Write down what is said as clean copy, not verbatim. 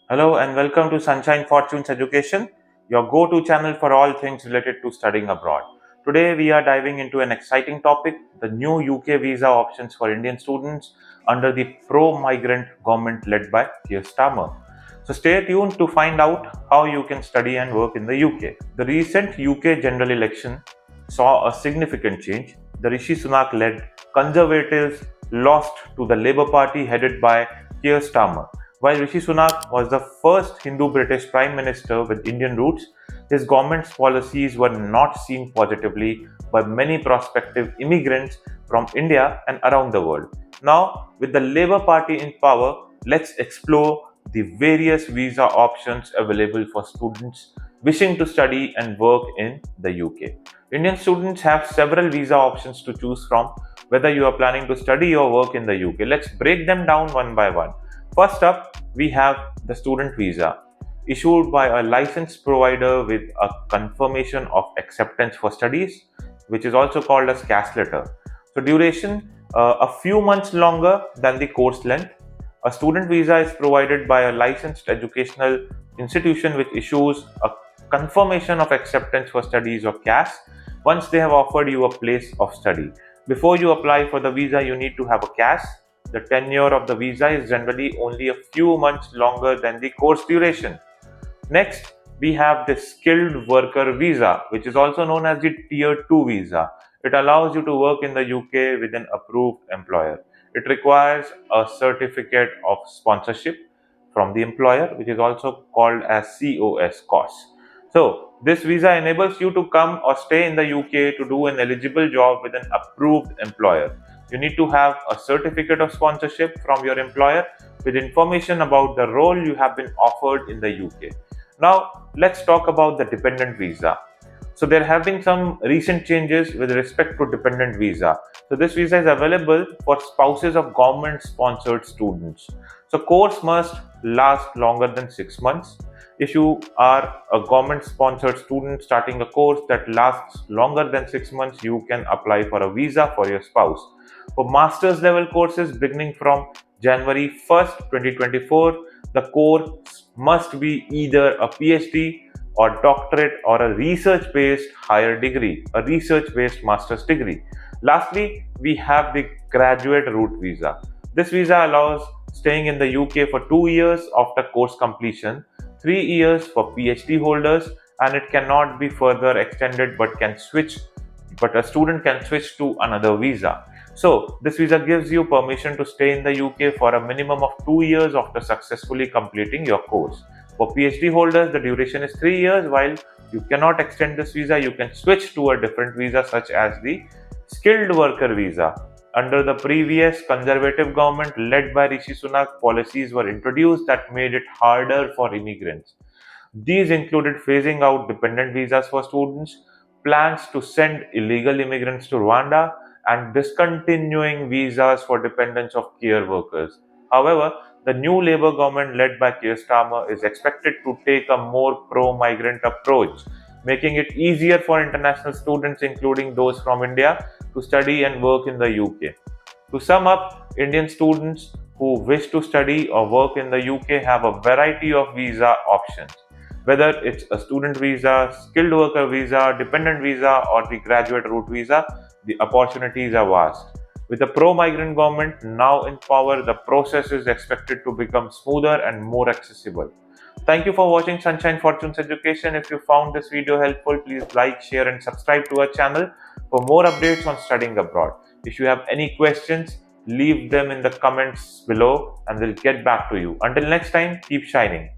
Hello and welcome to Sunshine Fortunes Education, your go-to channel for all things related to studying abroad. Today we are diving into an exciting topic, the new UK visa options for Indian students under the Pro-Migrant government led by Keir Starmer. So stay tuned to find out how you can study and work in the UK. The recent UK general election saw a significant change. The Rishi Sunak-led Conservatives lost to the Labour Party headed by Keir Starmer. While Rishi Sunak was the first Hindu British Prime Minister with Indian roots, his government's policies were not seen positively by many prospective immigrants from India and around the world. Now, with the Labour Party in power, let's explore the various visa options available for students wishing to study and work in the UK. Indian students have several visa options to choose from, whether you are planning to study or work in the UK. Let's break them down one by one. First up, we have the student visa, issued by a licensed provider with a confirmation of acceptance for studies, which is also called as caste letter. So, duration a few months longer than the course length. A student visa is provided by a licensed educational institution which issues a confirmation of acceptance for studies or caste once they have offered you a place of study. Before you apply for the visa, you need to have a caste. The tenure of the visa is generally only a few months longer than the course duration. Next, we have the skilled worker visa, which is also known as the Tier 2 visa. It allows you to work in the UK with an approved employer. It requires a certificate of sponsorship from the employer, which is also called as COS. So, this visa enables you to come or stay in the UK to do an eligible job with an approved employer. You need to have a certificate of sponsorship from your employer with information about the role you have been offered in the UK. Now, let's talk about the dependent visa. So, there have been some recent changes with respect to dependent visa. So, this visa is available for spouses of government sponsored students. So, course must last longer than 6 months. If you are a government sponsored student starting a course that lasts longer than 6 months, you can apply for a visa for your spouse. For master's level courses beginning from January 1st, 2024, the course must be either a PhD or doctorate or a research based higher degree, a research based master's degree. Lastly, we have the graduate route visa. This visa allows staying in the UK for 2 years after course completion, 3 years for PhD holders, and it cannot be further extended but a student can switch to another visa. So, this visa gives you permission to stay in the UK for a minimum of 2 years after successfully completing your course. For PhD holders, the duration is 3 years. While you cannot extend this visa, you can switch to a different visa, such as the skilled worker visa. Under the previous conservative government led by Rishi Sunak, policies were introduced that made it harder for immigrants. These included phasing out dependent visas for students, plans to send illegal immigrants to Rwanda, and discontinuing visas for dependents of care workers. However, the new Labour government led by Keir Starmer is expected to take a more pro-migrant approach, making it easier for international students, including those from India, to study and work in the UK. To sum up, Indian students who wish to study or work in the UK have a variety of visa options. Whether it's a student visa, skilled worker visa, dependent visa, or the graduate route visa, the opportunities are vast. With the pro-migrant government now in power, the process is expected to become smoother and more accessible. Thank you for watching Sunshine Fortunes Education. If you found this video helpful, please like, share, and subscribe to our channel for more updates on studying abroad. If you have any questions, leave them in the comments below and we'll get back to you. Until next time, keep shining.